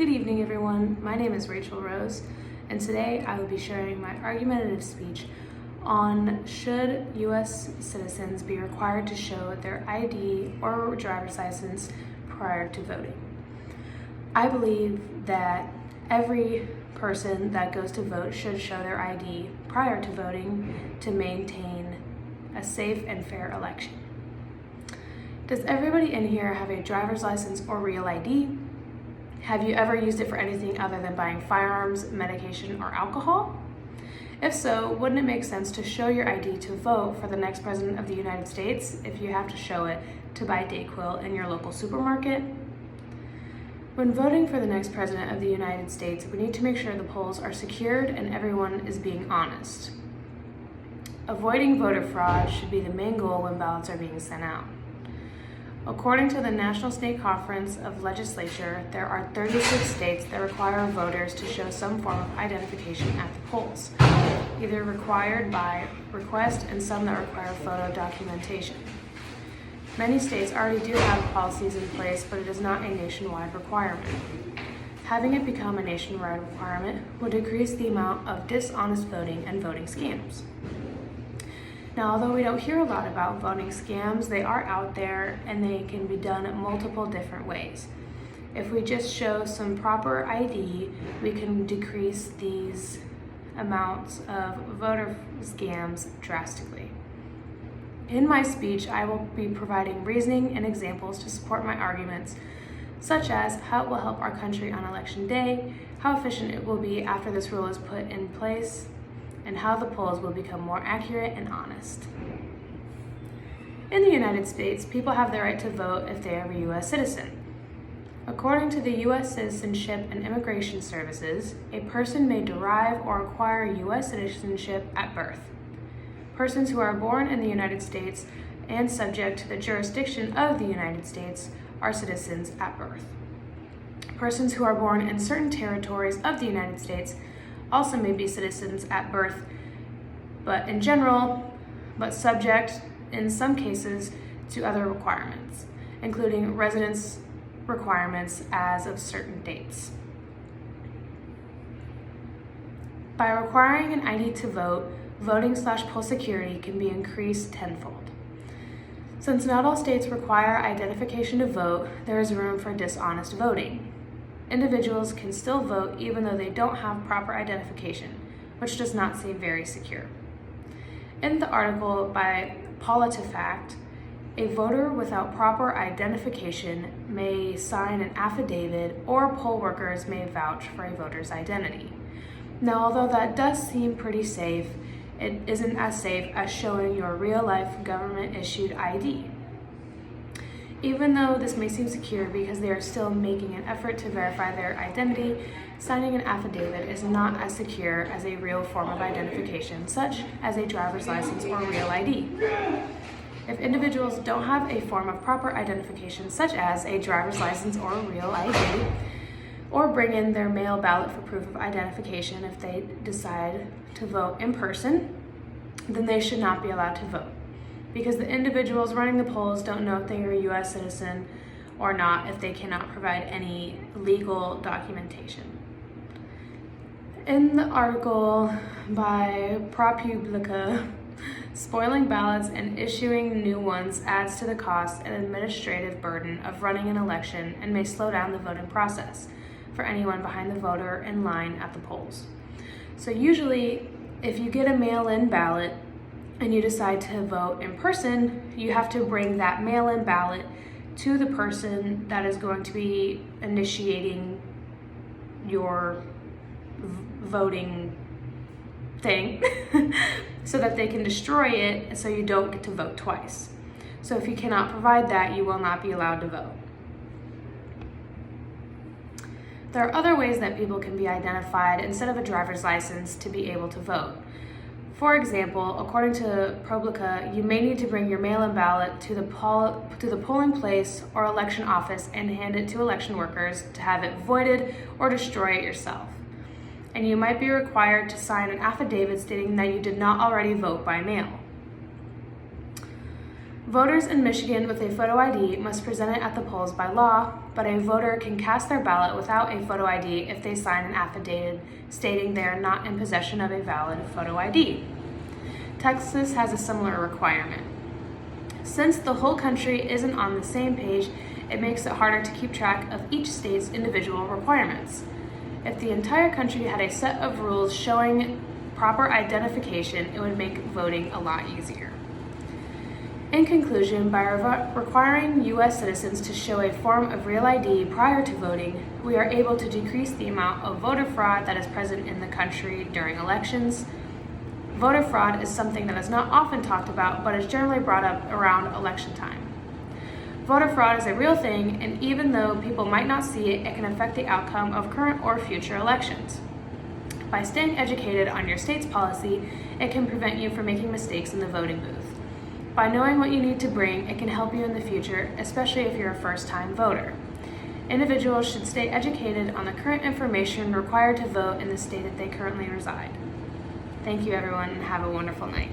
Good evening, everyone. My name is Rachel Rose, and today I will be sharing my argumentative speech on should U.S. citizens be required to show their ID or driver's license prior to voting. I believe that every person that goes to vote should show their ID prior to voting to maintain a safe and fair election. Does everybody in here have a driver's license or real ID? Have you ever used it for anything other than buying firearms, medication, or alcohol? If so, wouldn't it make sense to show your ID to vote for the next president of the United States if you have to show it to buy Dayquil in your local supermarket? When voting for the next president of the United States, we need to make sure the polls are secured and everyone is being honest. Avoiding voter fraud should be the main goal when ballots are being sent out. According to the National State Conference of Legislature, there are 36 states that require voters to show some form of identification at the polls, either required by request and some that require photo documentation. Many states already do have policies in place, but it is not a nationwide requirement. Having it become a nationwide requirement will decrease the amount of dishonest voting and voting scams. Now, although we don't hear a lot about voting scams, they are out there and they can be done in multiple different ways. If we just show some proper ID, we can decrease these amounts of voter scams drastically. In my speech, I will be providing reasoning and examples to support my arguments, such as how it will help our country on election day, how efficient it will be after this rule is put in place, and how the polls will become more accurate and honest. In the United States, people have the right to vote if they are a U.S. citizen. According to the U.S. Citizenship and Immigration Services, a person may derive or acquire U.S. citizenship at birth. Persons who are born in the United States and subject to the jurisdiction of the United States are citizens at birth. Persons who are born in certain territories of the United States also may be citizens at birth, but in general, subject in some cases to other requirements, including residence requirements as of certain dates. By requiring an ID to vote, voting/poll security can be increased tenfold. Since not all states require identification to vote, there is room for dishonest voting. Individuals can still vote even though they don't have proper identification, which does not seem very secure. In the article by PolitiFact, a voter without proper identification may sign an affidavit or poll workers may vouch for a voter's identity. Now, although that does seem pretty safe, it isn't as safe as showing your real-life government-issued ID. Even though this may seem secure because they are still making an effort to verify their identity, signing an affidavit is not as secure as a real form of identification, such as a driver's license or real ID. If individuals don't have a form of proper identification, such as a driver's license or real ID, or bring in their mail ballot for proof of identification if they decide to vote in person, then they should not be allowed to vote, because the individuals running the polls don't know if they are a U.S. citizen or not if they cannot provide any legal documentation. In the article by ProPublica, spoiling ballots and issuing new ones adds to the cost and administrative burden of running an election and may slow down the voting process for anyone behind the voter in line at the polls. So usually, if you get a mail-in ballot, and you decide to vote in person, you have to bring that mail-in ballot to the person that is going to be initiating your voting thing so that they can destroy it so you don't get to vote twice. So if you cannot provide that, you will not be allowed to vote. There are other ways that people can be identified instead of a driver's license to be able to vote. For example, according to ProPublica, you may need to bring your mail-in ballot to the polling place or election office and hand it to election workers to have it voided or destroy it yourself. And you might be required to sign an affidavit stating that you did not already vote by mail. Voters in Michigan with a photo ID must present it at the polls by law, but a voter can cast their ballot without a photo ID if they sign an affidavit stating they are not in possession of a valid photo ID. Texas has a similar requirement. Since the whole country isn't on the same page, it makes it harder to keep track of each state's individual requirements. If the entire country had a set of rules showing proper identification, it would make voting a lot easier. In conclusion, by requiring U.S. citizens to show a form of real ID prior to voting, we are able to decrease the amount of voter fraud that is present in the country during elections. Voter fraud is something that is not often talked about, but is generally brought up around election time. Voter fraud is a real thing, and even though people might not see it, it can affect the outcome of current or future elections. By staying educated on your state's policy, it can prevent you from making mistakes in the voting booth. By knowing what you need to bring, it can help you in the future, especially if you're a first-time voter. Individuals should stay educated on the current information required to vote in the state that they currently reside. Thank you, everyone, and have a wonderful night.